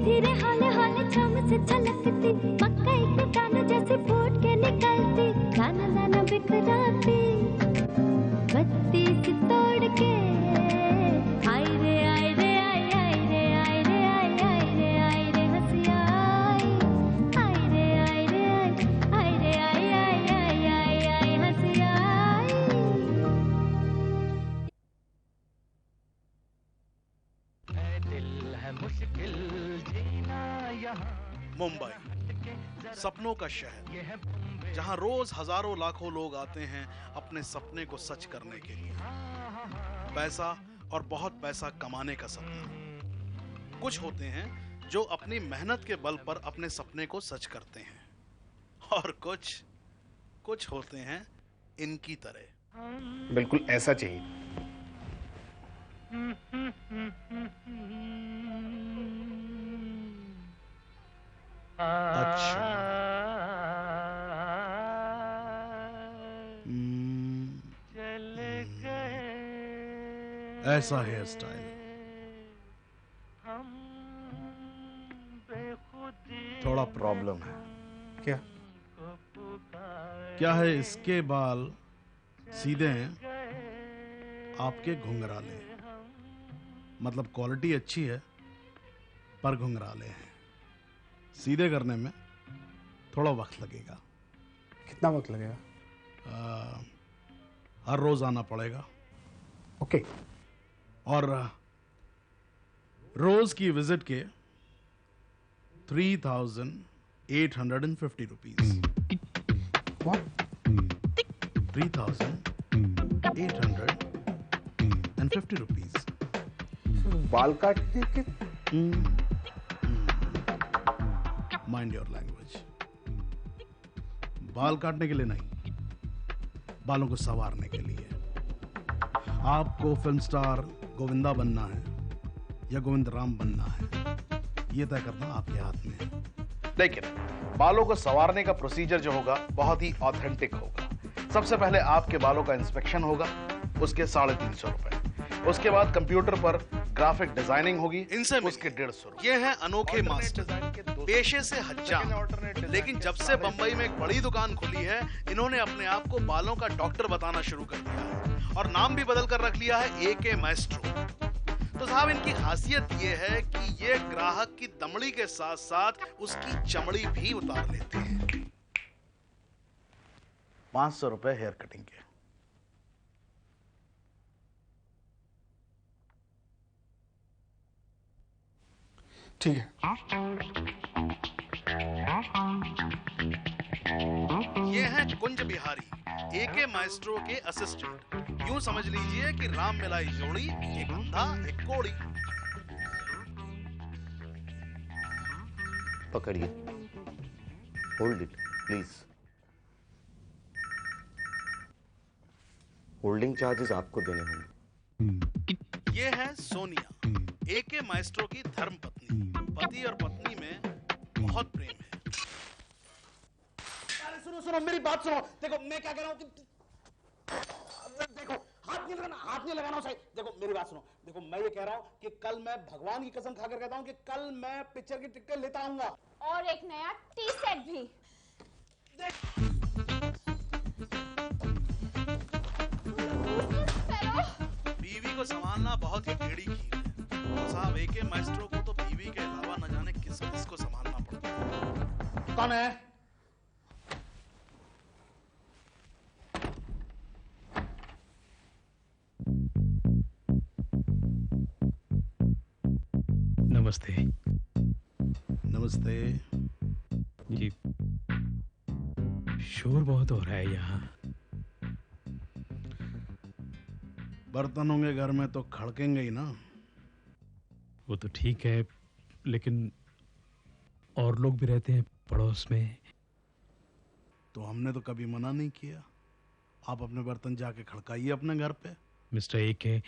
धीरे हौले हौले छम से छलकती, मकई के दाने जैसे फूट के निकलती, दाना दाना बिखराती, बत्ती से तोड़ के आई रे आई रे आई आई रे आई रे आई आई रे आई रे हंसिया आई रे आई रे आई रे आई आई आई आई आई हंसिया। मुंबई सपनों का शहर, जहां रोज हजारों लाखों लोग आते हैं अपने सपने को सच करने के लिए। पैसा और बहुत पैसा कमाने का सपना। कुछ होते हैं जो अपनी मेहनत के बल पर अपने सपने को सच करते हैं, और कुछ होते हैं इनकी तरह। बिल्कुल ऐसा चाहिए। अच्छा, ऐसा हेयर स्टाइल, थोड़ा प्रॉब्लम है। क्या? क्या है? इसके बाल सीधे हैं, आपके घुंघराले। मतलब क्वालिटी अच्छी है पर घुंघराले हैं। सीधे करने में थोड़ा वक्त लगेगा। कितना वक्त लगेगा? हर रोज आना पड़ेगा। ओके। और रोज की विजिट के 3,850 रुपीज। 3,850 रुपीज। बाल काटने के? Mind your language. बाल काटने के लिए नहीं, बालों को संवारने के लिए। आपको फिल्म स्टार गोविंदा बनना है या गोविंद राम बनना है, यह तय करना आपके हाथ में है। लेकिन बालों को संवारने का प्रोसीजर जो होगा बहुत ही ऑथेंटिक होगा। सबसे पहले आपके बालों का इंस्पेक्शन होगा, उसके 350 रुपए। उसके बाद कंप्यूटर पर ग्राफिक डिजाइनिंग होगी, इनसे उसके 150 रुपए। ये हैं अनोखे मास्टर, पेशे से हज्जाम। लेकिन जब से बंबई में एक बड़ी दुकान खुली है, इन्होंने अपने आप को बालों का डॉक्टर बताना शुरू कर दिया है और नाम भी बदल कर रख लिया है एके माएस्ट्रो। तो साहब, इनकी खासियत ये है कि ये ग्राहक की दमड़ी के साथ साथ उसकी चमड़ी भी उतार लेते हैं। 500 रुपए हेयर कटिंग के। ठीक है। ये हैं कुंज बिहारी, एके माएस्ट्रो के असिस्टेंट। यूं समझ लीजिए कि राम मिलाई जोड़ी, एक अंधा एक कोड़ी। पकड़िए, hold it please. Holding charges आपको देने होंगे। ये है सोनिया, एके माएस्ट्रो की धर्म पत्नी। पति और पत्नी में बहुत प्रेम है। सुनो मेरी बात सुनो। देखो मैं क्या कह रहा हूँ कि देखो, हाथ नहीं लगाना सही। देखो मेरी बात सुनो। देखो मैं ये कह रहा हूँ कि कल मैं भगवान की कसम खाकर कहता हूँ कि कल मैं पिक्चर की टिकट लेता आऊंगा, और एक नया टी सेट भी। बीवी को संभालना बहुत ही टेढ़ी खीर है। तो साहब, एके माएस्ट्रो को तो बीवी के अलावा न जाने किस को संभालना पड़ता है। कौन है? नमस्ते। नमस्ते जी, शोर बहुत हो रहा है यहाँ। बर्तन होंगे घर में तो खड़केंगे ही ना। वो तो ठीक है, लेकिन और लोग भी रहते हैं पड़ोस में। तो हमने तो कभी मना नहीं किया। आप अपने बर्तन जाके खड़काइए अपने घर पे। मिस्टर एके,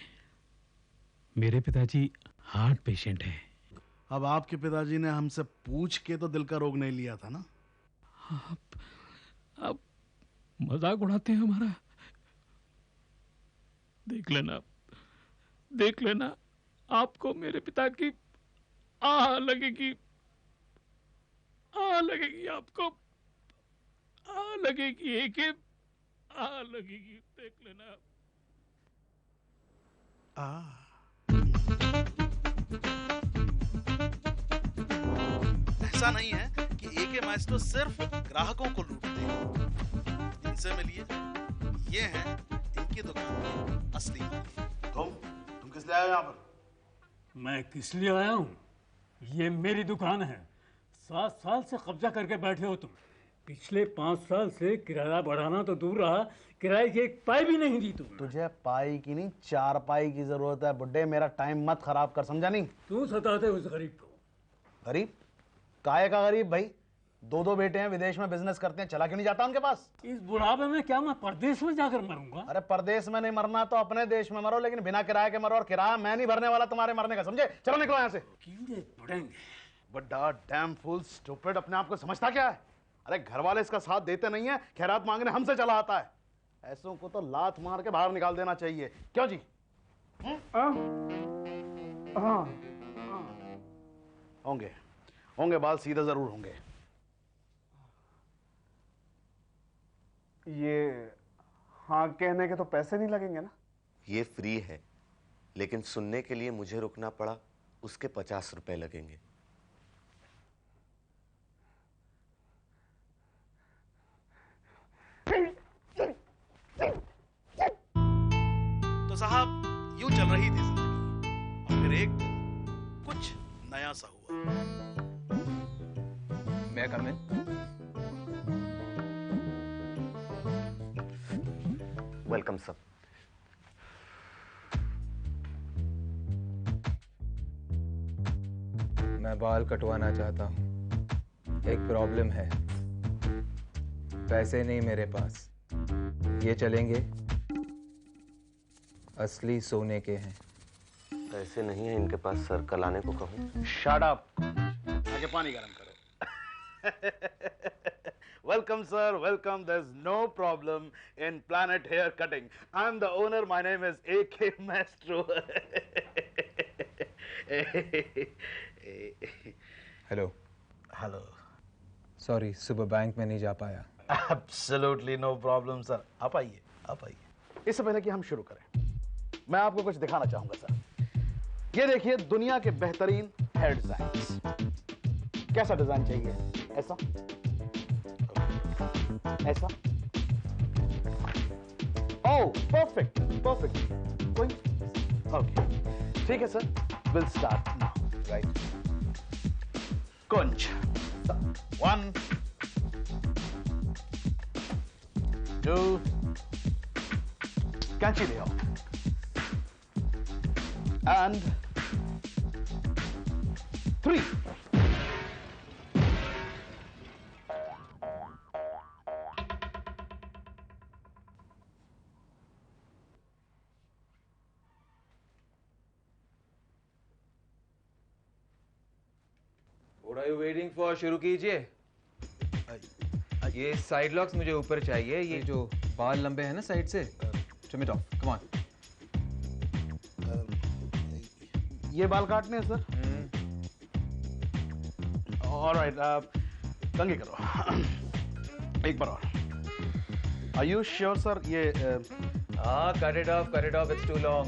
मेरे पिताजी हार्ट पेशेंट हैं। अब आपके पिताजी ने हमसे पूछ के तो दिल का रोग नहीं लिया था ना। आप मजाक उड़ाते हैं हमारा। देख लेना, आपको मेरे पिता की आह लगेगी। लगेगी आपको, लगेगी एक लगेगी, देख लेना। ऐसा नहीं है कि एके माइस्ट्रो सिर्फ ग्राहकों को लूटते हैं। इनसे मिलिए, ये हैं इनकी दुकान के असली मालिक। तुम किस लिए आए हो यहाँ पर? मैं किस लिए आया हूँ? ये मेरी दुकान है। 7 साल से कब्जा करके बैठे हो तुम। पिछले 5 साल से किराया बढ़ाना तो दूर रहा, किराए की एक पाई भी नहीं दी तुम। तुझे पाई की नहीं 4 पाई की जरूरत है बुड्ढे, मेरा टाइम मत खराब कर, समझा नहीं? तू सताते उस गरीब को। गरीब? काहे का गरीब भाई? 2 बेटे हैं, विदेश में बिजनेस करते हैं, चला क्यों नहीं जाता उनके पास? इस बुढ़ापे में क्या मैं परदेश में जाकर मरूंगा? अरे परदेश में नहीं मरना तो अपने देश में मरो, लेकिन बिना किराए के मरो, और किराया मैं नहीं भरने वाला तुम्हारे मरने का, समझे? चलो निकलो यहाँ से। कीड़े पड़ेंगे। बड़ा डैम फूल स्टूपिड, अपने आप को समझता क्या है? अरे घर वाले इसका साथ देते नहीं है, खैरात मांगने हमसे चला आता है। ऐसों को तो लात मार के बाहर निकाल देना चाहिए, क्यों जी? होंगे होंगे बाल सीधे जरूर होंगे। ये हाँ कहने के तो पैसे नहीं लगेंगे ना? ये फ्री है, लेकिन सुनने के लिए मुझे रुकना पड़ा, उसके 50 रुपए लगेंगे। तो साहब यूं चल रही थी जिंदगी, और फिर एक दिन कुछ नया सा हुआ। मैं कम इन? Welcome sir. मैं बाल कटवाना चाहता हूँ। एक प्रॉब्लम है, पैसे नहीं मेरे पास। ये चलेंगे? असली सोने के हैं। पैसे नहीं है इनके पास सर, कल आने को कहूँ? शट अप, आगे पानी गर्म करो। Welcome sir, welcome. There is no problem in planet hair cutting. I am the owner, my name is AK maestro. Hello. Hello. Sorry, सुबह बैंक में नहीं जा पाया। एब्सोल्युटली नो प्रॉब्लम सर, आप आइए, आप आइए। इससे पहले कि हम शुरू करें, मैं आपको कुछ दिखाना चाहूंगा सर। ये देखिए दुनिया के बेहतरीन हेयर डिजाइन। कैसा डिजाइन चाहिए? ऐसा, ऐसा। Oh perfect, perfect. कोई ओके, ठीक है sir, will start now. Right, कुंज 1 2, कैंची ले आओ, and 3. What are you waiting for? शुरू कीजिए। ये साइड लॉक्स मुझे ऊपर चाहिए। ये जो बाल लंबे हैं ना साइड से, trim it off. Come on. ये बाल काटने हैं सर? ऑलराइट, कंघी करो एक बार और। Are you sure sir? ये हाँ, cut it off. It's too long.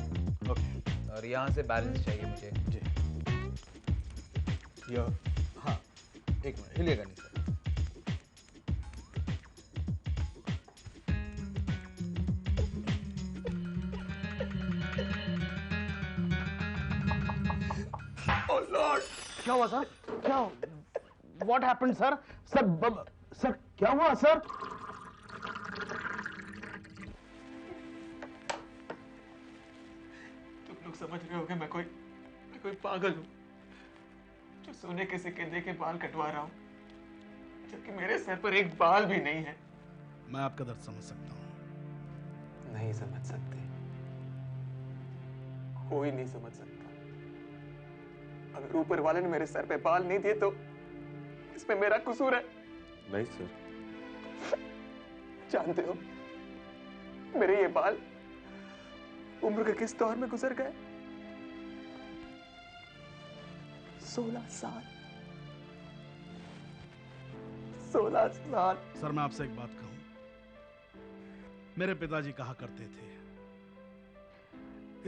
Okay, और यहाँ से बैलेंस चाहिए मुझे। जी। ये हाँ, एक मिनट, हिलिएगा नहीं सर। Oh Lord! क्या हुआ सर? क्या? What happened sir? सर क्या हुआ सर? तुम लोग समझ रहे हो कि मैं कोई पागल हूँ जो सोने के सिक्के दे के बाल कटवा रहा हूँ, जबकि मेरे सर पर एक बाल भी नहीं है। मैं आपका दर्द समझ सकता हूँ। नहीं समझ सकते, कोई नहीं समझ सकता। अगर ऊपर वाले ने मेरे सर पे बाल नहीं दिए तो इसमें मेरा कसूर है। नहीं सर। जानते हो मेरे ये बाल उम्र के किस दौर में गुजर गए? 16 साल। 16 साल। सर मैं आपसे एक बात कहूं, मेरे पिताजी कहा करते थे,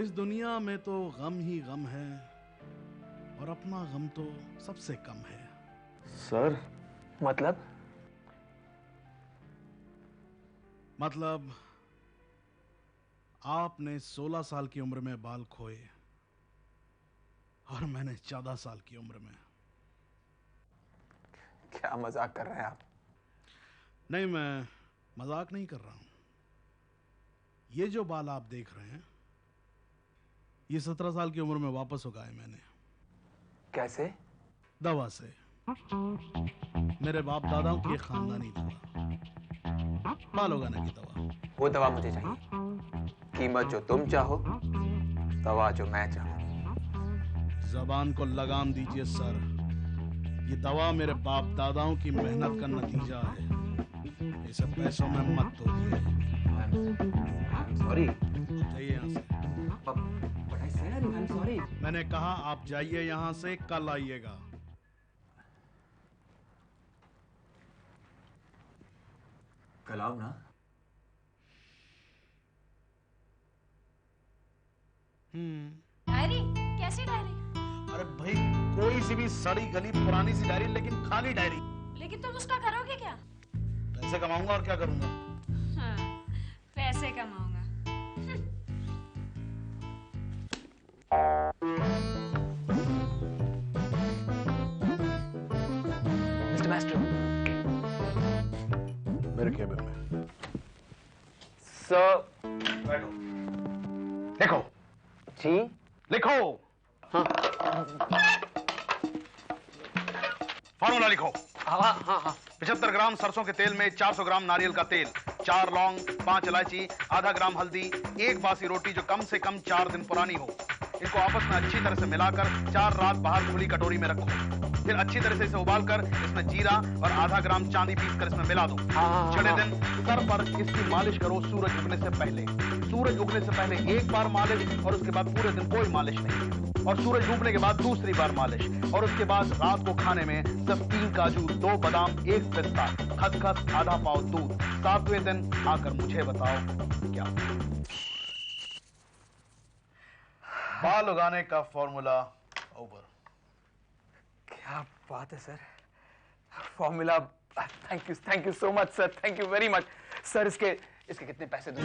इस दुनिया में तो गम ही गम है और अपना गम तो सबसे कम है। सर मतलब आपने 16 साल की उम्र में बाल खोए और मैंने 14 साल की उम्र में। क्या मजाक कर रहे हैं आप? नहीं, मैं मजाक नहीं कर रहा हूं। ये जो बाल आप देख रहे हैं, ये 17 साल की उम्र में वापस उगाए मैंने। कैसे? दवा से। मेरे बाप दादाओं की एक खानदानी दवा, बाल उगाने की दवा। वो दवा मुझे चाहिए, कीमत जो तुम चाहो, दवा जो मैं चाहूं। जबान को लगाम दीजिए सर, ये दवा मेरे बाप दादाओं की मेहनत का नतीजा है, इसे पैसों में मत तोड़िए। सॉरी। जाइए यहाँ से। But I said I'm sorry. मैंने कहा आप जाइए यहाँ से, कल आइएगा। कल आओ ना। डायरी? कैसी डायरी? अरे भाई, कोई सी भी सड़ी गली पुरानी सी डायरी, लेकिन खाली डायरी। लेकिन तुम उसका करोगे क्या? पैसे कमाऊंगा और क्या करूंगा। हाँ, पैसे कमाऊंगा। मिस्टर मास्टर, मेरे केबिन में। सर। बैठो। लिखो। जी? लिखो। हाँ। फॉर्मूला लिखो। हाँ हाँ हाँ। 75 ग्राम सरसों के तेल में 400 ग्राम नारियल का तेल, 4 लौंग, 5 इलायची, आधा ग्राम हल्दी, एक बासी रोटी जो कम से कम 4 दिन पुरानी हो। इनको आपस में अच्छी तरह से मिलाकर 4 रात बाहर खुली कटोरी में रखो। फिर अच्छी तरह से इसे उबालकर इसमें जीरा और आधा ग्राम चांदी पीस कर इसमें मिला दो। छठे दिन सर पर इसकी मालिश करो सूरज उगने से पहले। सूरज उगने से पहले एक बार मालिश और उसके बाद पूरे दिन कोई मालिश नहीं। और सूरज डूबने के बाद दूसरी बार मालिश। और उसके बाद रात को खाने में सिर्फ 3 काजू, 2 बादाम, 1 पिस्ता, खसखस, आधा पाव दूध। 7वें दिन आकर मुझे बताओ क्या। बाल उगाने का फॉर्मूला ओवर। क्या बात है sir, formula. Thank you so much sir, thank you very much sir. इसके कितने पैसे दूं?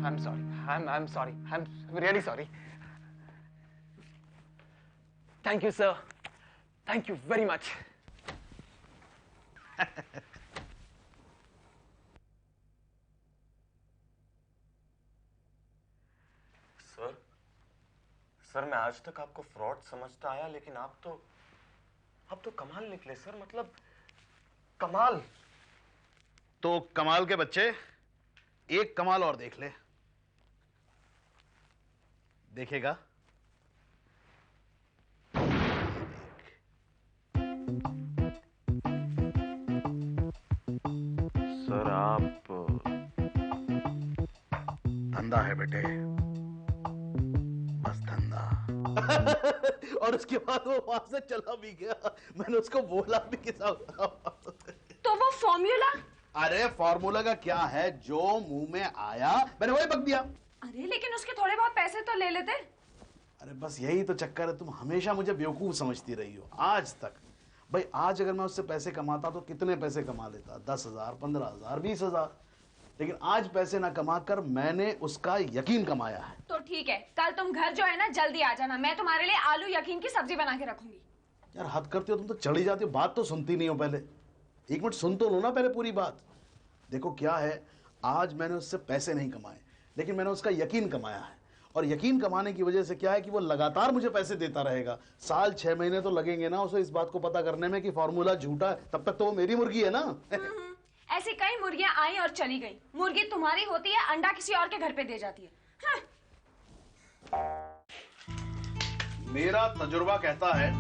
I'm sorry, I'm really sorry. Thank you sir, thank you very much. Sir मैं आज तक आपको फ्रॉड समझता आया, लेकिन आप तो कमाल निकले सर, मतलब कमाल। तो कमाल के बच्चे, एक कमाल और देख ले। देखेगा? सर आप धंधा है बेटे, बस धंधा। और उसके बाद वो वहां से चला भी गया। मैंने उसको बोला भी कि तो वो फॉर्मूला? अरे फॉर्मूला का क्या है, जो मुंह में आया मैंने वही बक दिया। अरे लेकिन उसके थोड़े बहुत पैसे तो ले लेते। अरे बस यही तो चक्कर है, तुम हमेशा मुझे बेवकूफ समझती रही हो आज तक। भाई आज अगर मैं उससे पैसे कमाता तो कितने पैसे कमा लेता, 10,000, 15,000, 20,000। लेकिन आज पैसे ना कमाकर मैंने उसका यकीन कमाया है। तो ठीक है, कल तुम घर जो है ना जल्दी आ जाना, मैं तुम्हारे लिए आलू यकीन की सब्जी बना के रखूंगी। यार हद करते हो तुम तो, चढ़ी जाती हो, बात तो सुनती नहीं हो। पहले 1 मिनट सुन तो लो ना पहले पूरी बात। देखो क्या है, आज मैंने उससे पैसे नहीं कमाए, लेकिन मैंने उसका यकीन कमाया है। और यकीन कमाने की वजह से क्या है कि वो लगातार मुझे पैसे देता रहेगा। साल 6 महीने तो लगेंगे ना उसे इस बात को पता करने में कि फॉर्मूला झूठा है। तब तक तो वो मेरी मुर्गी है ना। ऐसी कई मुर्गियां आई और चली गई। मुर्गी तुम्हारी होती है, अंडा किसी और के घर पे दे जाती है। मेरा तजुर्बा कहता है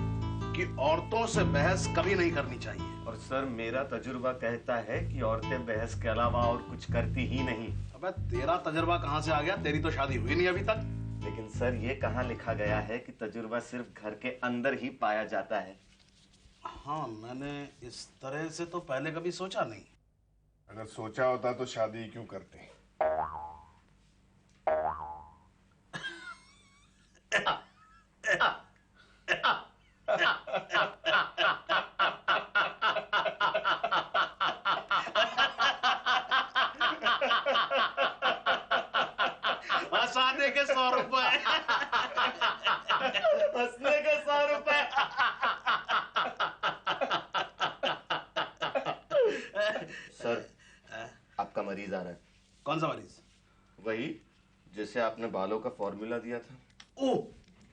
कि औरतों से बहस कभी नहीं करनी चाहिए। और सर मेरा तजुर्बा कहता है कि औरतें बहस के अलावा और कुछ करती ही नहीं। अबे तेरा तजुर्बा कहां से आ गया, तेरी तो शादी हुई नहीं अभी तक। लेकिन सर ये कहां लिखा गया है कि तजुर्बा सिर्फ घर के अंदर ही पाया जाता है। हाँ, मैंने इस तरह से तो पहले कभी सोचा नहीं। अगर सोचा होता तो शादी क्यों करते? हंसाने के 100 रुपए, हंसने के 100 रुपए। सर, आपका मरीज आ रहा है। कौन सा मरीज? वही जिसे आपने बालों का फॉर्मूला दिया था। ओह,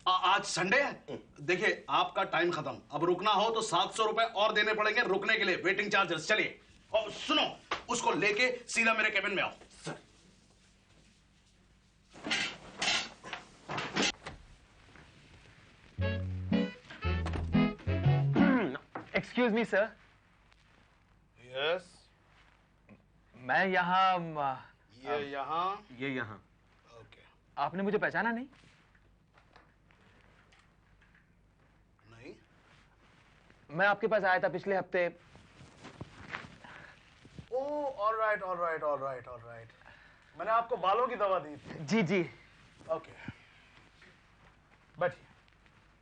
आज संडे है। देखिए, आपका टाइम खत्म। अब रुकना हो तो 700 रुपए और देने पड़ेंगे रुकने के लिए, वेटिंग चार्जेस। चलिए, और सुनो, उसको लेके सीधा मेरे केबिन में आओ। Excuse me sir. यस। मैं यहाँ ये यहाँ। ओके। आपने मुझे पहचाना नहीं? नहीं। मैं आपके पास आया था पिछले हफ्ते। ओह, ऑलराइट। मैंने आपको बालों की दवा दी थी। जी जी। ओके, बैठिए।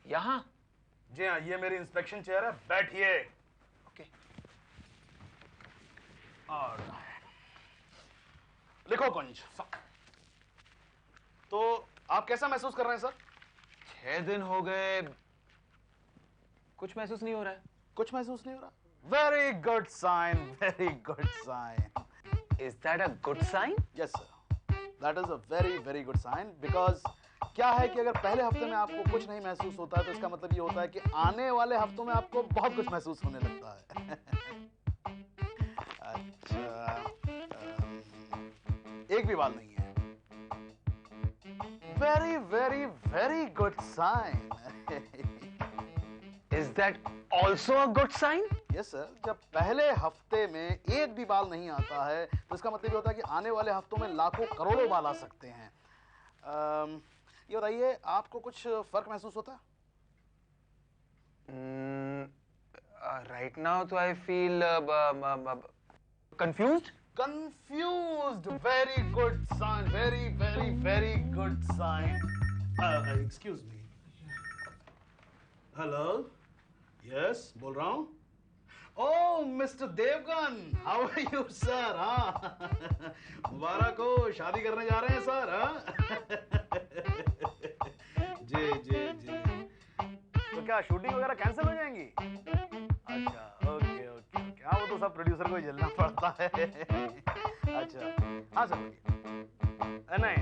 यहाँ? जी हाँ, ये मेरी इंस्पेक्शन चेयर है, बैठिए। ओके। ऑलराइट। लिखो कुंज। तो आप कैसा महसूस कर रहे हैं सर? 6 दिन हो गए, कुछ महसूस नहीं हो रहा है। कुछ महसूस नहीं हो रहा? Very good sign, very good sign. Is that a good sign? Yes sir, that is a very very good sign. Because क्या है कि अगर पहले हफ्ते में आपको कुछ नहीं महसूस होता है तो इसका मतलब ये होता है कि आने वाले हफ्तों में आपको बहुत कुछ महसूस होने लगता है। अच्छा, एक भी बाल नहीं है। Very very very good sign. Is that also a good sign? Yes sir, जब पहले हफ्ते में एक भी बाल नहीं आता है तो इसका मतलब ये होता है कि आने वाले हफ्तों में लाखों करोड़ों बाल आ सकते हैं। ये बताइए, आपको कुछ फर्क महसूस होता है? राइट नाउ तो I feel confused. Confused. Very good sign. Very, very, very good sign. Excuse me. Hello. Yes, बोल रहा हूँ. Oh, Mr. Devgan. How are you, sir? हाँ. मुबारक हो, शादी करने जा रहे हैं सर? हाँ. जी. तो क्या शूटिंग वगैरह कैंसिल हो जाएंगी? अच्छा, ओके। हाँ, वो तो सब प्रोड्यूसर को ही झेलना पड़ता है। अच्छा, हाँ सर। नहीं।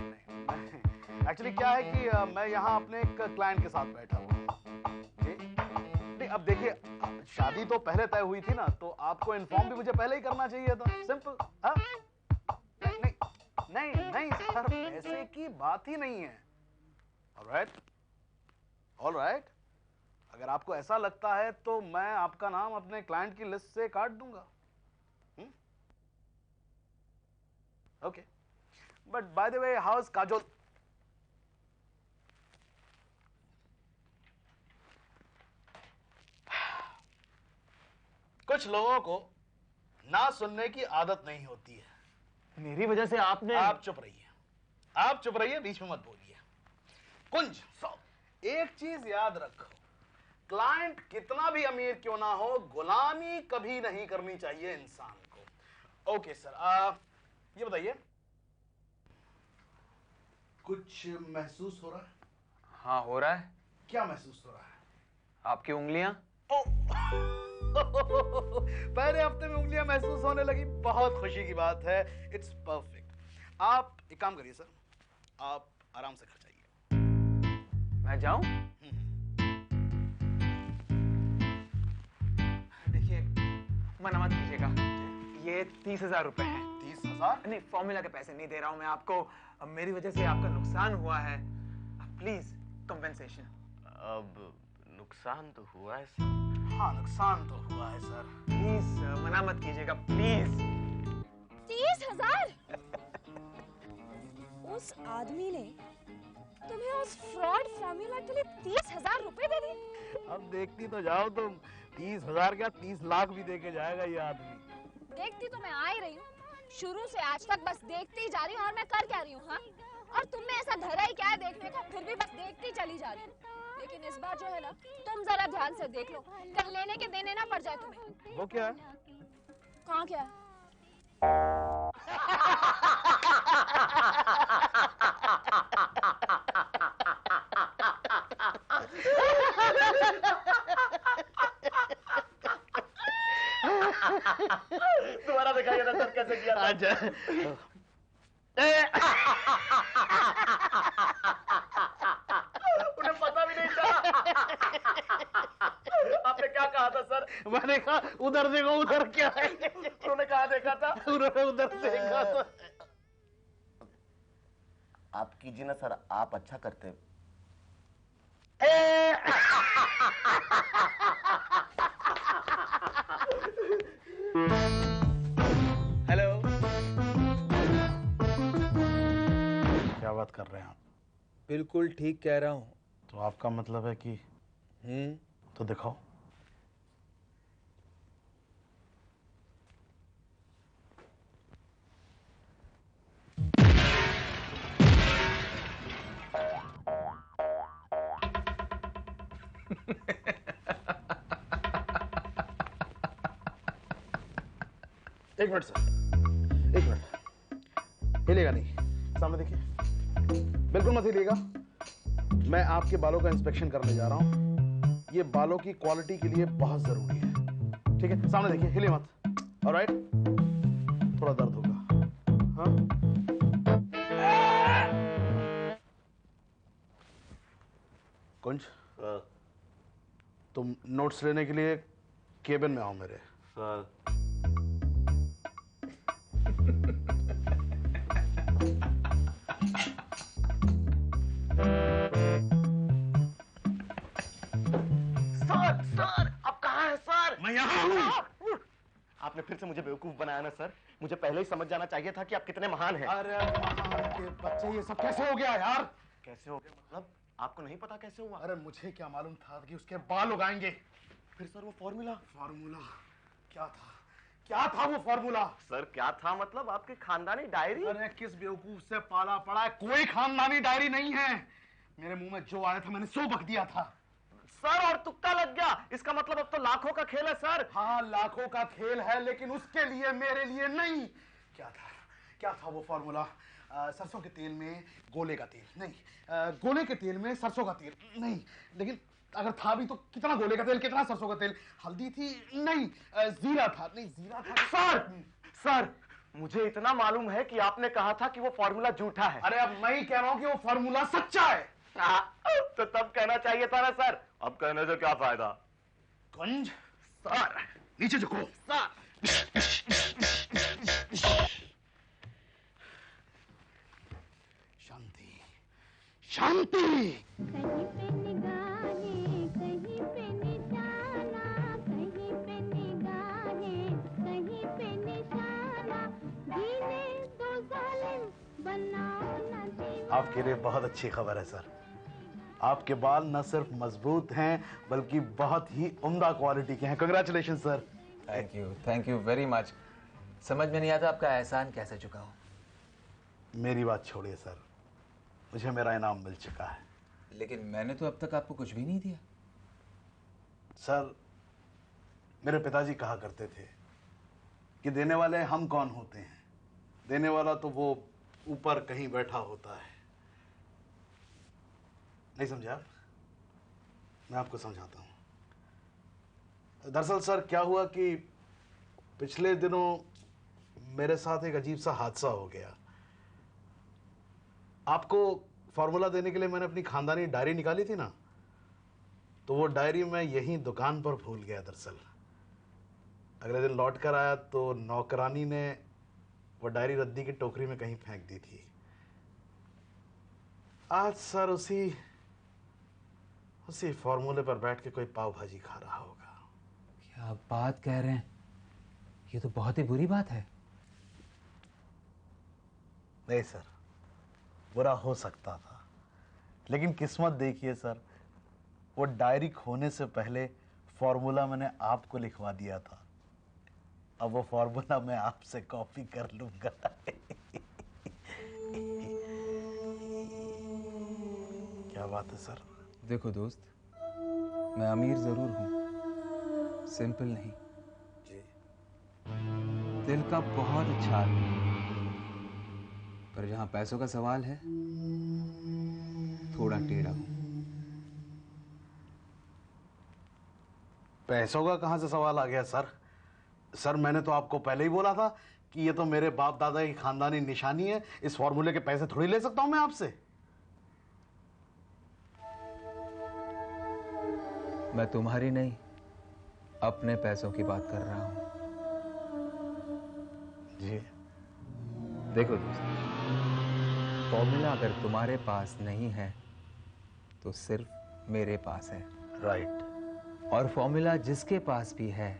एक्चुअली क्या है कि मैं यहाँ अपने एक क्लाइंट के साथ बैठा हूँ। जी। नहीं, अब देखिए, शादी तो पहले तय हुई थी ना, तो आपको इन्फॉर्म भी मुझे पहले ही करना चाहिए था। सिंपल। हाँ? नहीं सर, पैसे की बात ही नहीं है। ऑलराइट। अगर आपको ऐसा लगता है तो मैं आपका नाम अपने क्लाइंट की लिस्ट से काट दूंगा। Okay, but by the way, how is Kajol? कुछ लोगों को ना सुनने की आदत नहीं होती है। मेरी वजह से आपने... आप चुप रहिए, बीच में मत बोलिए। कुंज, एक चीज याद रखो, क्लाइंट कितना भी अमीर क्यों ना हो, गुलामी कभी नहीं करनी चाहिए इंसान को। ओके सर, ये बताइए, कुछ महसूस हो रहा है? हाँ, हो रहा है। क्या महसूस हो रहा है? आपकी उंगलियां। पहले हफ्ते में उंगलियां महसूस होने लगी, बहुत खुशी की बात है। It's perfect. आप एक काम करिए सर, आप आराम से घर जाइए। मैं जाऊं? देखिए, मना मत कीजिएगा, ये 30,000 रुपए हैं। 30,000? नहीं, फॉर्मूला के पैसे नहीं दे रहा हूं मैं आपको। अब मेरी वजह से आपका नुकसान हुआ है, प्लीज कंपेंसेशन। अब नुकसान तो हुआ है सर। हाँ, नुकसान तो हुआ है सर। प्लीज मना मत कीजिएगा, प्लीज। 30,000? उस आदमी ने तुम्हें उस फ्रॉड फॉर्मूला के लिए 30,000 रुपए दे दिए? अब देखती तो जाओ तुम, 30,000 क्या 30 लाख भी दे के जाएगा ये आदमी। देखती तो मैं आ ही रही हूँ, शुरू से आज तक बस देखती ही जा रही हूँ। और मैं कर क्या रही हूँ? हाँ, और तुम में ऐसा धरा ही क्या है देखने का? फिर भी बस देखती चली जा रही हूँ। लेकिन इस बार जो है ना, तुम जरा ध्यान से देख लो, कल लेने के देने ना पड़ जाए तुम्हें। वो क्या है? कहाँ क्या है? दोबारा दिखाइए ना सर कैसे किया था। अच्छा। उन्हें पता भी नहीं था। आपने क्या कहा था सर? मैंने कहा उधर देखो, उधर क्या है? उन्होंने कहा देखा था? उन्होंने उधर देखा था। आप कीजिए ना सर, आप अच्छा करते। हेलो। क्या बात कर रहे हैं आप? बिल्कुल ठीक कह रहा हूँ। तो आपका मतलब है कि तो दिखाओ। एक मिनट सर, एक मिनट। हिलेगा नहीं, सामने देखिए। बिल्कुल मत हिलिएगा। मैं आपके बालों का इंस्पेक्शन करने जा रहा हूं। ये बालों की क्वालिटी के लिए बहुत जरूरी है। ठीक है, सामने देखिए, हिले मत। ऑलराइट? थोड़ा दर्द होगा। हाँ? कुंज, तुम नोट्स लेने के लिए केबिन में आओ मेरे। सर आपने फिर से मुझे बेवकूफ बनाया ना सर। मुझे पहले ही समझ जाना चाहिए था कि आप कितने महान हैं। अरे महान के बच्चे, ये सब कैसे हो गया यार? कैसे हो गया मतलब? आपको नहीं पता कैसे हुआ? अरे मुझे क्या मालूम था कि उसके बाल उगाएंगे। फिर सर वो फॉर्मूला क्या था? क्या था वो फॉर्मूला? सर क्या था मतलब? आपकी खानदानी डायरी? अरे किस बेवकूफ से पाला पड़ा है, कोई खानदानी डायरी नहीं है। मेरे मुंह में जो आया था मैंने सो बक दिया था। सर और तुक्का लग गया, इसका मतलब अब तो लाखों का खेल है सर। हाँ लाखों का खेल है, लेकिन उसके लिए मेरे लिए नहीं। क्या था वो फॉर्मूला? सरसों के तेल में गोले का तेल नहीं, गोले के तेल में सरसों का तेल नहीं। लेकिन अगर था भी तो कितना गोले का तेल, कितना सरसों का तेल? हल्दी थी नहीं, जीरा था नहीं, जीरा था। सर मुझे इतना मालूम है कि आपने कहा था कि वो फॉर्मूला झूठा है। अरे अब मैं ही कह रहा हूं कि वो फॉर्मूला सच्चा है। तो तब कहना चाहिए था ना सर। अब कहने से क्या फायदा? कुंज सर, नीचे झुको सर। शांति शांति। कहीं पे निगाहें, कहीं पे निशाना, कहीं पे निगाहें, कहीं पे निशाना, जीने दो जालिम, बनाओ ना दीवाना। आपके लिए बहुत अच्छी खबर है सर। आपके बाल न सिर्फ मजबूत हैं बल्कि बहुत ही उम्दा क्वालिटी के हैं। Congratulation sir. Thank you very much. समझ में नहीं आता आपका एहसान कैसे चुकाऊं। मेरी बात छोड़िए सर, मुझे मेरा इनाम मिल चुका है। लेकिन मैंने तो अब तक आपको कुछ भी नहीं दिया। सर मेरे पिताजी कहा करते थे कि देने वाले हम कौन होते हैं, देने वाला तो वो ऊपर कहीं बैठा होता है। नहीं समझे आप? मैं आपको समझाता हूं। दरअसल सर क्या हुआ कि पिछले दिनों मेरे साथ एक अजीब सा हादसा हो गया। आपको फॉर्मूला देने के लिए मैंने अपनी खानदानी डायरी निकाली थी ना, तो वो डायरी मैं यहीं दुकान पर भूल गया। दरअसल अगले दिन लौट कर आया तो नौकरानी ने वो डायरी रद्दी की टोकरी में कहीं फेंक दी थी। आज सर उसी फॉर्मूले पर बैठ के कोई पाव भाजी खा रहा होगा। क्या बात कह रहे हैं? ये तो बहुत ही बुरी बात है। नहीं सर, बुरा हो सकता था, लेकिन किस्मत देखिए सर, वो डायरी खोने से पहले फॉर्मूला मैंने आपको लिखवा दिया था, अब वो फॉर्मूला मैं आपसे कॉपी कर लूंगा। क्या बात है सर? देखो दोस्त, मैं अमीर जरूर हूँ, सिंपल नहीं। जी। दिल का बहुत अच्छा आदमी हूँ, पर जहाँ पैसों का सवाल है थोड़ा टेढ़ा हूँ। पैसों का कहां से सवाल आ गया सर? सर मैंने तो आपको पहले ही बोला था कि ये तो मेरे बाप दादा की खानदानी निशानी है, इस फॉर्मूले के पैसे थोड़ी ले सकता हूं मैं आपसे। मैं तुम्हारी नहीं, अपने पैसों की बात कर रहा हूं। जी। देखो दोस्त, फॉर्मूला अगर तुम्हारे पास नहीं है तो सिर्फ मेरे पास है। राइट। और फॉर्मूला जिसके पास भी है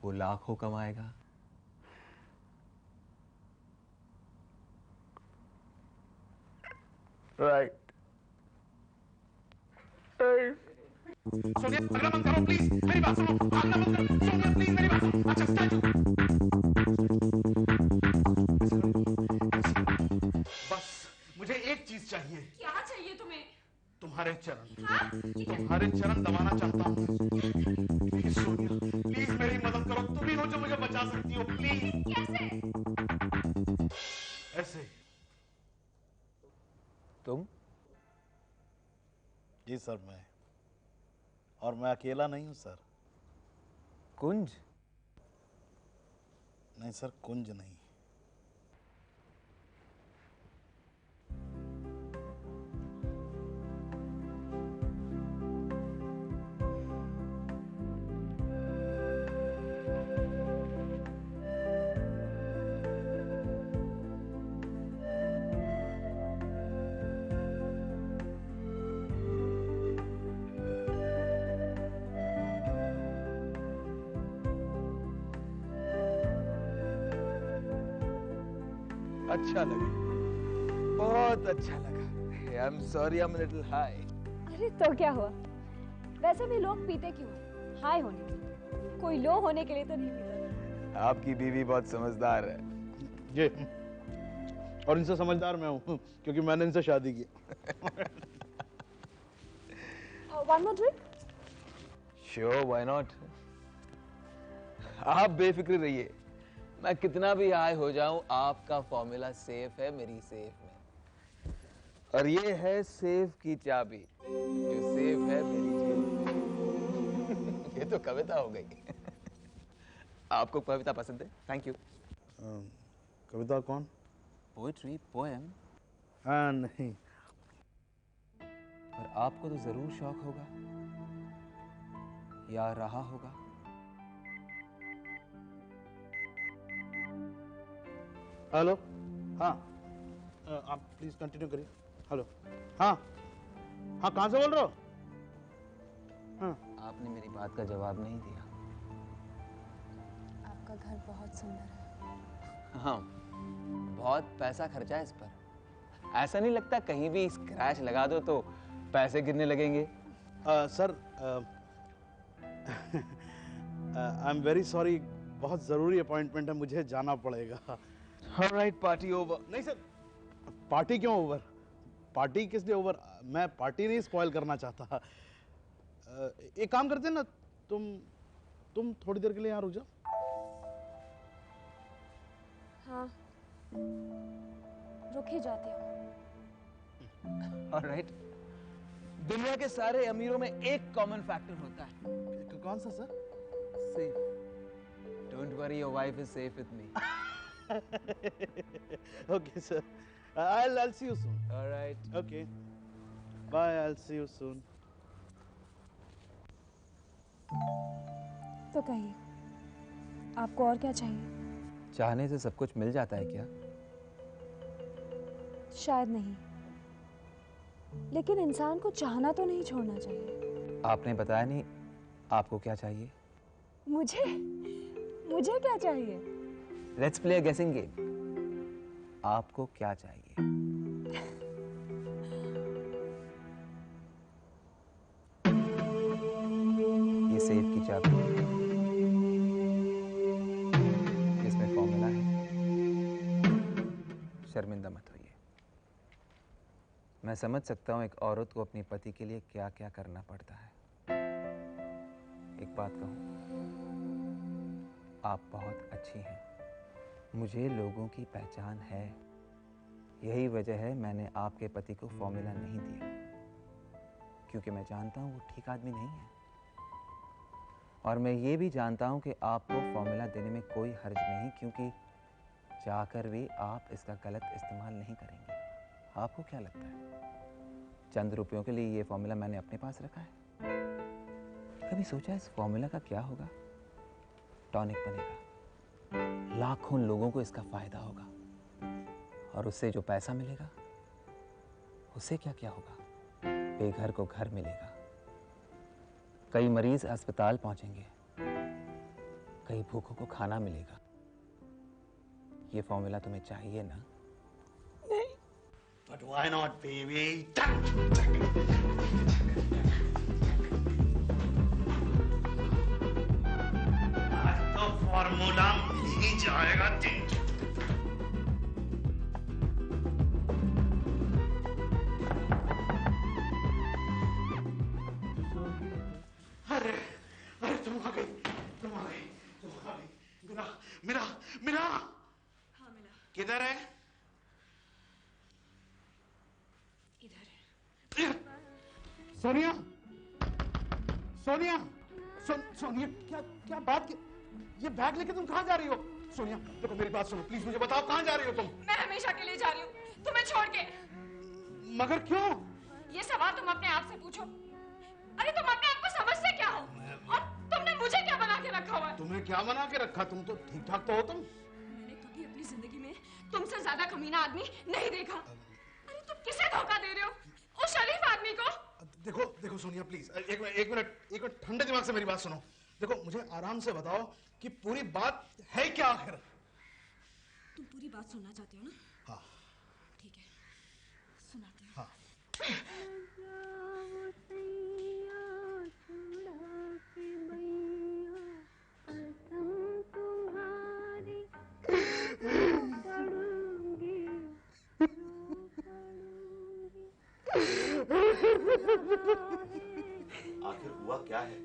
वो लाखों कमाएगा। राइट। सोनिया, अगला बंद करो प्लीज, मेरी बात सुनो, अगला बंद करो, सोनिया प्लीज मेरी बात। अच्छा बस मुझे एक चीज चाहिए। क्या चाहिए तुम्हें? तुम्हारे चरण। हाँ? तुम्हारे चरण दबाना चाहता हूँ। प्लीज सोनिया, प्लीज मेरी मदद करो, तुम ही हो जो मुझे बचा सकती हो, प्लीज। कैसे? ऐसे। तुम? जी सर, मैं। और मैं अकेला नहीं हूं सर। कुंज? नहीं सर, कुंज नहीं। अच्छा लगा, बहुत अच्छा लगा। I am sorry, I am little high. अरे तो क्या हुआ? वैसे भी लोग पीते क्यों हैं? हाई होने के लिए, कोई लो होने के लिए तो नहीं पीता। आपकी बीवी बहुत समझदार है। जी, और इनसे समझदार मैं हूँ क्योंकि मैंने इनसे शादी की। One more drink? Sure, why not. आप बेफिक्र रहिए, मैं कितना भी हाई हो जाऊं, आपका फॉर्मूला सेफ है मेरी सेफ में। और ये है सेफ की चाबी जो सेफ है मेरी जेब। ये तो कविता हो गई। आपको कविता पसंद है? Thank you. कविता कौन? Poetry, poem. हाँ नहीं। पर आपको तो जरूर शौक होगा या रहा होगा। हेलो। हाँ, आप प्लीज कंटिन्यू करिए। हेलो। हाँ हाँ, कहाँ से बोल रहे हो? हाँ। आपने मेरी बात का जवाब नहीं दिया। आपका घर बहुत सुंदर है। हाँ, बहुत पैसा खर्चा है इस पर। ऐसा नहीं लगता कहीं भी स्क्रैच लगा दो तो पैसे गिरने लगेंगे? Sir, I am very sorry, बहुत जरूरी अपॉइंटमेंट है, मुझे जाना पड़ेगा। Alright, party over. नहीं सर, पार्टी क्यों ओवर? पार्टी किस लिए ओवर? मैं पार्टी नहीं स्पॉइल करना चाहता। एक काम करते हैं ना, तुम थोड़ी देर के लिए यहाँ रुक जाओ। हाँ, रुक ही जाती हूँ। ऑलराइट। दुनिया के सारे अमीरों में एक कॉमन फैक्टर होता है। कौन सा sir? Safe. Don't worry, your wife is safe with me. Okay sir, I'll see you soon. All right. Okay, bye, I'll see you soon. तो कहिए, आपको और क्या चाहिए? चाहने से सब कुछ मिल जाता है क्या? शायद नहीं, लेकिन इंसान को चाहना तो नहीं छोड़ना चाहिए। आपने बताया नहीं आपको क्या चाहिए। मुझे क्या चाहिए? लेट्स प्ले अ गेसिंग गेम। आपको क्या चाहिए? सेफ की चाबी इसमें फॉर्मूला है। शर्मिंदा मत होइए। मैं समझ सकता हूँ एक औरत को अपने पति के लिए क्या क्या करना पड़ता है। एक बात कहूँ, आप बहुत अच्छी हैं। मुझे लोगों की पहचान है। यही वजह है मैंने आपके पति को फॉर्मूला नहीं दिया, क्योंकि मैं जानता हूँ वो ठीक आदमी नहीं है। और मैं ये भी जानता हूँ कि आपको फॉर्मूला देने में कोई हर्ज नहीं, क्योंकि चाहकर भी आप इसका गलत इस्तेमाल नहीं करेंगे। आपको क्या लगता है चंद रुपयों के लिए ये फॉर्मूला मैंने अपने पास रखा है? कभी सोचा इस फॉर्मूला का क्या होगा? टॉनिक बनेगा, लाखों लोगों को इसका फायदा होगा, और उससे जो पैसा मिलेगा उससे क्या क्या होगा? बेघर को घर मिलेगा, कई मरीज अस्पताल पहुंचेंगे, कई भूखों को खाना मिलेगा। ये फॉर्मूला तुम्हें चाहिए ना? नहीं। But why not, baby? आज तो फॉर्मूला मिल ही जाएगा तेरे। अरे तुम आ गई। मीरा। हाँ मिला। किधर है? इधर है। सोनिया, क्या बात की? ये बैग लेके तुम कहाँ जा रही हो? सोनिया देखो मेरी बात सुनो प्लीज, मुझे बताओ कहाँ जा रही हो तुम? मैं हमेशा के लिए जा रही हूँ, तुम्हें छोड़ के। मगर क्यों? ये सवाल तुम अपने आप से पूछो। अरे तुम अपने आप को समझते क्या हो? और तुमने मुझे क्या बना के रखा हुआ है? तुम्हें क्या बना के रखा? तुम तो ठीक ठाक तो हो तुम। मैंने कभी अपनी जिंदगी में तुमसे ज्यादा कमीना आदमी नहीं देखा। अरे तुम किसे धोखा दे रहे हो? उस शरीफ आदमी को। देखो सोनिया प्लीज एक मिनट ठंडे दिमाग से मेरी बात सुनो। देखो मुझे आराम से बताओ कि पूरी बात है क्या आखिर? तुम पूरी बात सुनना चाहते हो ना? हाँ ठीक है, सुनाते हैं। हाँ। आखिर हुआ क्या है?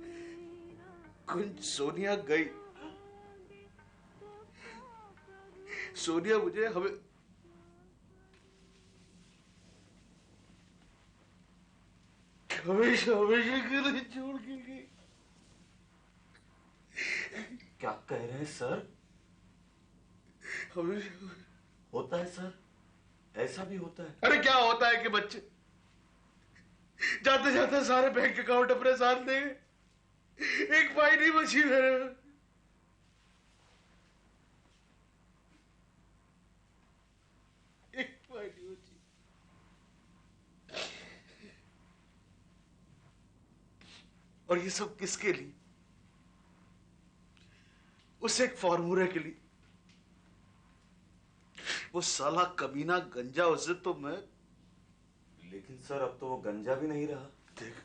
कुछ सोनिया गई। सोनिया मुझे हमें हमेशा के लिए छोड़ के गई। क्या कह रहे हैं सर? हमेशा होता है सर, ऐसा भी होता है। अरे क्या होता है कि बच्चे जाते जाते सारे बैंक अकाउंट अपने साथ ले गए, एक पाई नहीं बची मेरे में। एक पाई नहीं बची। और ये सब किसके लिए? उस एक फॉर्मूले के लिए। वो साला कमीना गंजा, उसे तो मैं। लेकिन सर अब तो वो गंजा भी नहीं रहा। देख,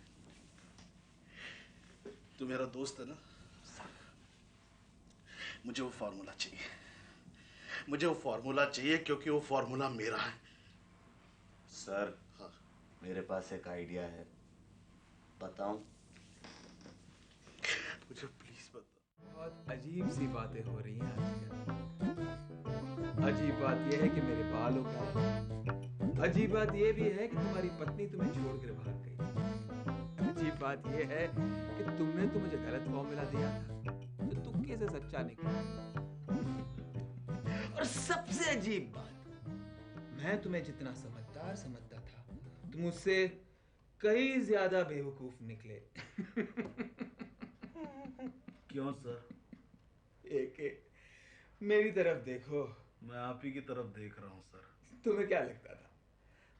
तू मेरा दोस्त है ना, मुझे वो फॉर्मूला चाहिए। मुझे वो फॉर्मूला चाहिए क्योंकि वो फॉर्मूला मेरा है। सर हाँ, मेरे पास एक आइडिया है, बताऊं? मुझे प्लीज बता। बहुत अजीब सी बातें हो रही हैं आजकल। अजीब बात यह है कि मेरे बाल हो गए। अजीब बात यह भी है कि तुम्हारी पत्नी तुम्हें छोड़कर भाग गई। अजीब बात यह है कि तुमने तो मुझे गलत फॉर्मूला दिया था, तो तुक्के से सच्चा निकला। और सबसे अजीब बात, मैं तुम्हें जितना समझदार समझता था, तुम उससे कई ज्यादा बेवकूफ निकले। क्यों सर? एक मेरी तरफ देखो। मैं आप ही की तरफ देख रहा हूं सर। तुम्हें क्या लगता था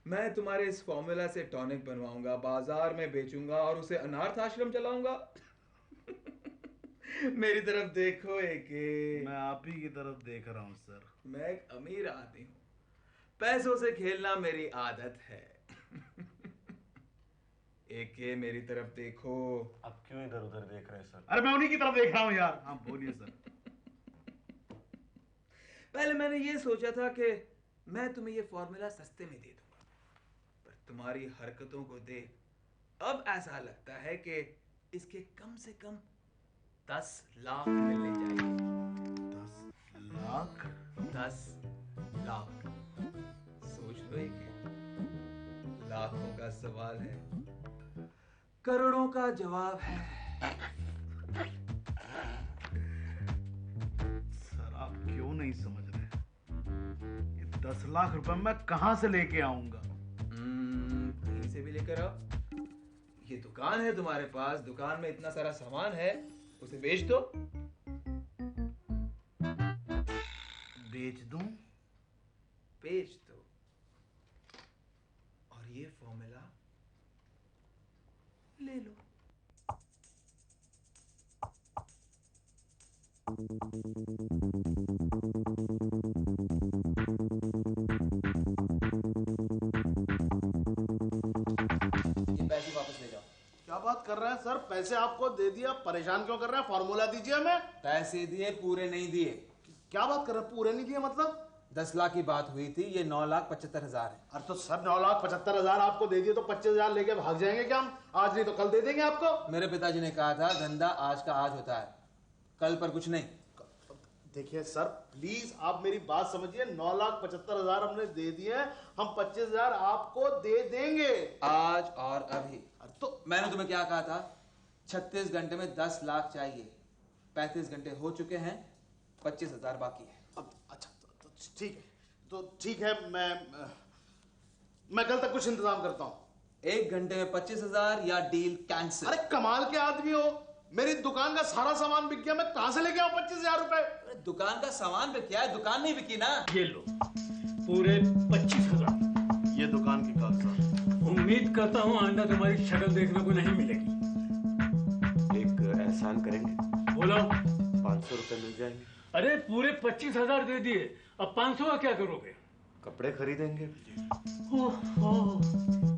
मैं तुम्हारे इस फॉर्मूला से टॉनिक बनवाऊंगा, बाजार में बेचूंगा और उसे अनाथ आश्रम चलाऊंगा? मेरी तरफ देखो एक। मैं आप ही की तरफ देख रहा हूं सर। मैं एक अमीर आदमी हूं, पैसों से खेलना मेरी आदत है। एके मेरी तरफ देखो। अब क्यों इधर उधर देख रहे हैं सर? अरे मैं उन्हीं की तरफ देख रहा हूँ यार। हाँ बोलिए सर। पहले मैंने ये सोचा था कि मैं तुम्हें ये फॉर्मूला सस्ते में दे दूंगा, पर तुम्हारी हरकतों को देख अब ऐसा लगता है कि इसके कम से कम 10 लाख मिलने चाहिए। 10 लाख? 10 लाख। सोच लो, एक लाखों का सवाल है, करोड़ों का जवाब है। सर आप क्यों नहीं समझ रहे? ये 10 लाख रुपए मैं कहां से लेके आऊंगा? कहीं से भी लेकर आओ। ये दुकान है तुम्हारे पास, दुकान में इतना सारा सामान है, उसे बेच दो। बेच दूं? बेच दो और ये फॉर्मूला ले लो। ये पैसे वापस ले जाओ। क्या बात कर रहे हैं सर? पैसे आपको दे दिया, परेशान क्यों कर रहे हैं? फॉर्मूला दीजिए हमें। पैसे दिए, पूरे नहीं दिए। क्या बात कर रहे हैं? पूरे नहीं दिए मतलब? 10 लाख की बात हुई थी, ये 9,75,000 है। अरे तो सर 9,75,000 आपको दे दिए तो 25,000 लेके भाग जाएंगे क्या हम? आज नहीं तो कल दे देंगे आपको। मेरे पिताजी ने कहा था धंधा आज का आज होता है, कल पर कुछ नहीं। देखिए सर प्लीज आप मेरी बात समझिए, 9,75,000 हमने दे दिए, हम 25,000 आपको दे देंगे आज और अभी। तो मैंने तुम्हें क्या कहा था? 36 घंटे में 10 लाख चाहिए। 35 घंटे हो चुके हैं, 25,000 बाकी है। अच्छा ठीक है, तो ठीक है, मैं कल तक कुछ इंतजाम करता हूँ। 1 घंटे में 25,000 या डील कैंसिल। अरे कमाल के आदमी हो, मेरी दुकान का सारा सामान बिक गया, मैं कहां से लेके आऊं 25,000 रुपए? दुकान का सामान बिक गया है, दुकान नहीं बिकी ना। ये लो पूरे 25,000। ये दुकान की कागजात। उम्मीद करता हूँ आइंदा तुम्हारी शक्ल देखने को नहीं मिलेगी। एक एहसान करेंगे? बोलो। 500 रुपए मिल जाएंगे। अरे पूरे 25,000 दे दिए, अब 500 का क्या करोगे? कपड़े खरीदेंगे।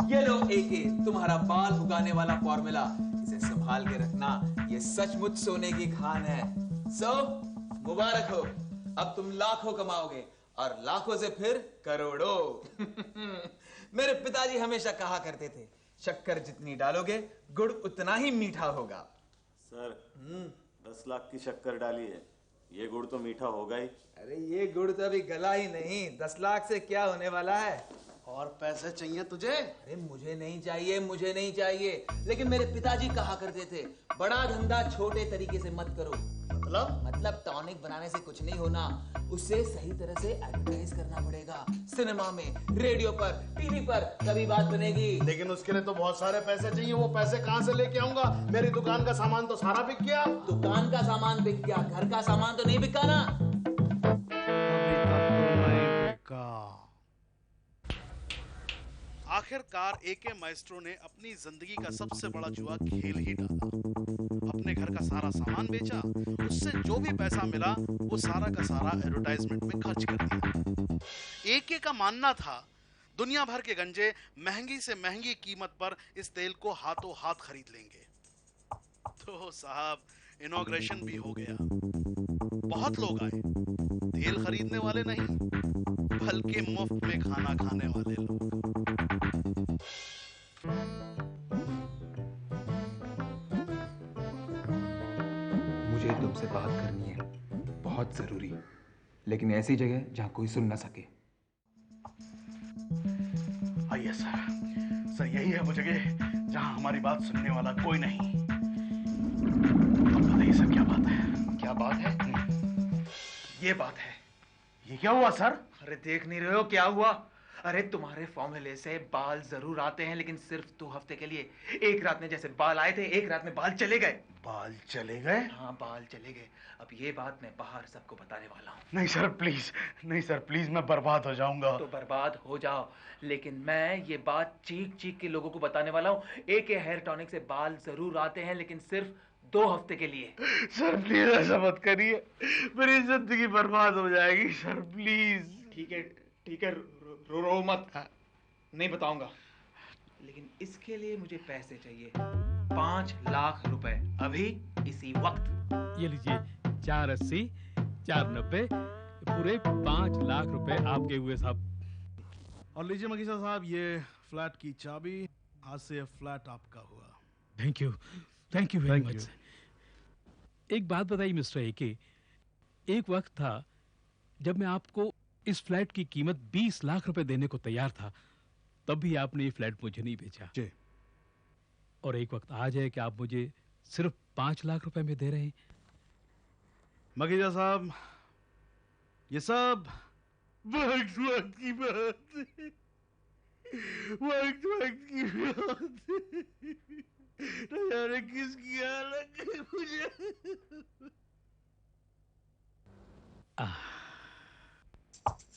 ये लो एके, तुम्हारा बाल उगाने वाला फॉर्मूला, इसे संभाल के रखना, ये सचमुच सोने की खान है। सो मुबारक हो, अब तुम लाखों कमाओगे और लाखों से फिर करोड़ों। मेरे पिताजी हमेशा कहा करते थे, शक्कर जितनी डालोगे गुड़ उतना ही मीठा होगा। सर 10 लाख की शक्कर डाली है, ये गुड़ तो मीठा होगा ही। अरे ये गुड़ तो अभी गला ही नहीं, 10 लाख से क्या होने वाला है? और पैसे चाहिए तुझे? अरे मुझे नहीं चाहिए, मुझे नहीं चाहिए, लेकिन मेरे पिताजी कहा करते थे बड़ा धंधा छोटे तरीके से मत करो। मतलब टॉनिक बनाने से कुछ नहीं होना, उसे सही तरह से एडवर्टाइज करना पड़ेगा, सिनेमा में, रेडियो पर, टीवी पर, तभी बात बनेगी। लेकिन उसके लिए तो बहुत सारे पैसे चाहिए, वो पैसे कहां से लेके आऊंगा? मेरी दुकान का सामान तो सारा बिक गया। दुकान का सामान बिक गया, घर का सामान तो नहीं बिका ना। अभी तक तो नहीं बिका। आखिरकार एके माइस्ट्रो ने अपनी जिंदगी का सबसे बड़ा जुआ खेल ही डाला। अपने घर का सारा सामान बेचा, उससे जो भी पैसा मिला वो सारा का सारा एडवर्टाइजमेंट में खर्च कर दिया। एके का मानना था दुनिया भर के गंजे महंगी से महंगी कीमत पर इस तेल को हाथों हाथ खरीद लेंगे। तो साहब इनॉग्रेशन भी हो गया, बहुत लोग आए, तेल खरीदने वाले नहीं बल्कि मुफ्त में खाना खाने वाले लोग। मुझे तुमसे बात करनी है, बहुत जरूरी, लेकिन ऐसी जगह जहां कोई सुन ना सके। आइए सर, यही है वो जगह जहां हमारी बात सुनने वाला कोई नहीं। अब बताइए सर क्या बात है? क्या बात है? ये बात है। ये क्या हुआ सर? अरे देख नहीं रहे हो क्या हुआ? अरे तुम्हारे फॉर्मूले से बाल जरूर आते हैं, लेकिन सिर्फ 2 हफ्ते के लिए। एक रात में जैसे बाल आए थे, एक रात में बाल चले गए। बाल चले गए? हाँ बाल चले गए। अब ये बात मैं बाहर सबको बताने वाला हूँ। नहीं सर प्लीज, नहीं सर प्लीज, मैं बर्बाद हो जाऊंगा। तो बर्बाद हो जाओ, लेकिन मैं ये बात चीख चीख के लोगों को बताने वाला हूँ। एके हेयर टॉनिक से बाल जरूर आते हैं, लेकिन सिर्फ 2 हफ्ते के लिए। सर प्लीज ऐसा मत करिए, मेरी जिंदगी बर्बाद हो जाएगी सर प्लीज। ठीक है, रो मत। नहीं बताऊंगा। लेकिन इसके लिए मुझे पैसे चाहिए, 5 लाख रुपए, अभी इसी वक्त। ये लीजिए, 480, 490, पूरे 5 लाख रुपए आपके हुए साहब। और लीजिए मगीसा साहब, ये फ्लैट की चाबी, आज से फ्लैट आपका हुआ। Thank you very much. एक बात बताइए मिस्टर एके, एक वक्त था जब मैं आपको इस फ्लैट की कीमत 20 लाख रुपए देने को तैयार था, तब भी आपने ये फ्लैट मुझे नहीं बेचा। जी। और एक वक्त आ जाए कि आप मुझे सिर्फ 5 लाख रुपए में दे रहे हैं। मगीजा साहब, ये सब वक्त की बात है, वक्त की बात है। न जाने किसकी हालत है मुझे।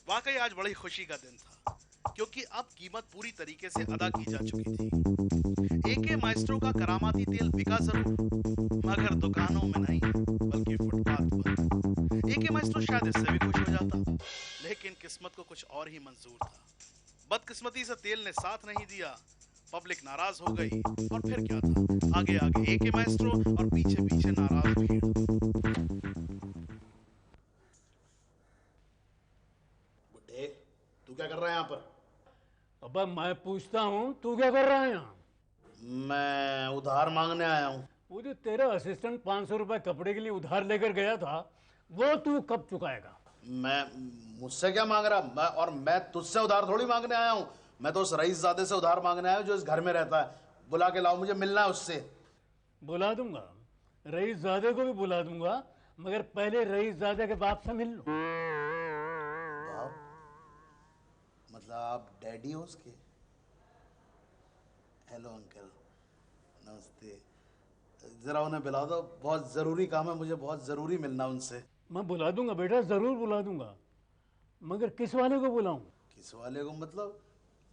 वाकई आज बड़ी खुशी का दिन था, क्योंकि अब कीमत पूरी तरीके से अदा की जा चुकी थी। एके माइस्ट्रो का करामाती तेल बिका जरूर, मगर दुकानों में नहीं, बल्कि फुटपाथ पर। एके माइस्ट्रो शायद इससे भी खुश हो जाता, लेकिन किस्मत को कुछ और ही मंजूर था। बदकिस्मती से तेल ने साथ नहीं दिया, पब्लिक नाराज हो गई, और फिर क्या था, आगे आगे एके माइस्ट्रो और पीछे पीछे नाराज भीड़। तू क्या कर रहा है यहाँ पर? अबे मैं पूछता हूँ, तू क्या कर रहा है यहाँ? मैं उधार मांगने आया हूँ। वो जो तेरा असिस्टेंट 500 रुपए कपड़े के लिए उधार लेकर गया था, वो तू कब चुकाएगा? मुझसे क्या मांग रहा? मैं तुझसे उधार थोड़ी मांगने आया हूँ। मैं तो उस रईसजादे से उधार मांगने आया हूँ जो इस घर में रहता है। बुला के लाओ, मुझे मिलना है उससे। बुला दूंगा, रईसजादे को भी बुला दूंगा, मगर पहले रईसजादे के बाप से मिल लो। मतलब आप डैडी हो उसके? हेलो अंकल, नमस्ते। जरा उन्हें बुला दो, बहुत जरूरी काम है, मुझे बहुत जरूरी मिलना उनसे। मैं बुला दूंगा बेटा, जरूर बुला दूंगा, मगर किस वाले को बुलाऊं? किस वाले को मतलब?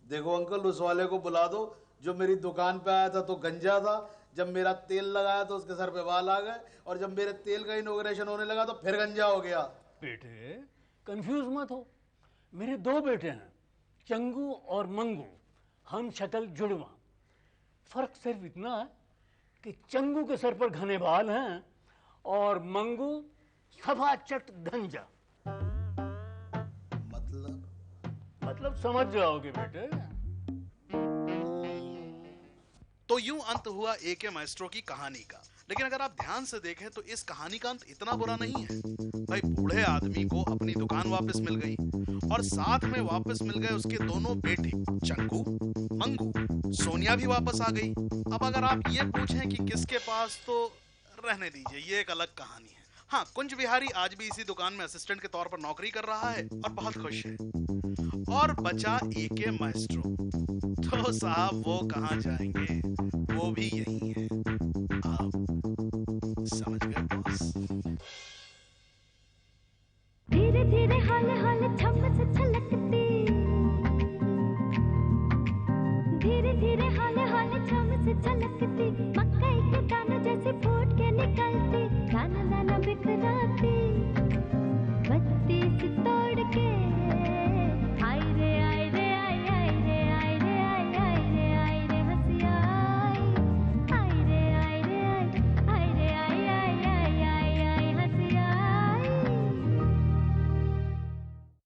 देखो अंकल, उस वाले को बुला दो जो मेरी दुकान पे आया था तो गंजा था, जब मेरा तेल लगाया तो उसके सर पे बाल आ गए, और जब मेरे तेल का इनॉग्रेशन होने लगा तो फिर गंजा हो गया। बेटे कंफ्यूज मत हो, मेरे 2 बेटे हैं, चंगू और मंगू, हम शक्ल जुड़वा। फर्क सिर्फ इतना है कि चंगू के सर पर घने बाल हैं और मंगू सफा चट गंजा। मतलब समझ जाओगे बेटे। तो यूं अंत हुआ एके माइस्ट्रो की कहानी का। लेकिन अगर आप ध्यान से देखें तो इस कहानी का अंत इतना बुरा नहीं है। भाई, बूढ़े आदमी को अपनी दुकान वापस मिल गई, और साथ में वापस मिल गए उसके दोनों बेटे चंगू, मंगू, सोनिया भी वापस आ गई। अब अगर आप ये पूछें कि किसके पास, तो रहने दीजिए, ये एक अलग कहानी है। हाँ, कुंज बिहारी आज भी इसी दुकान में असिस्टेंट के तौर पर नौकरी कर रहा है और बहुत खुश है। और बचा एके माइस्ट्रो, तो साहब वो कहाँ जाएंगे, वो भी यही है। आप समझ गए बॉस? धीरे धीरे हाल हाल छम से छलकती, धीरे धीरे हाल हाल छम से छलकती, मकई के दाने जैसे फूट के निकलती, दाना दाना बिखरा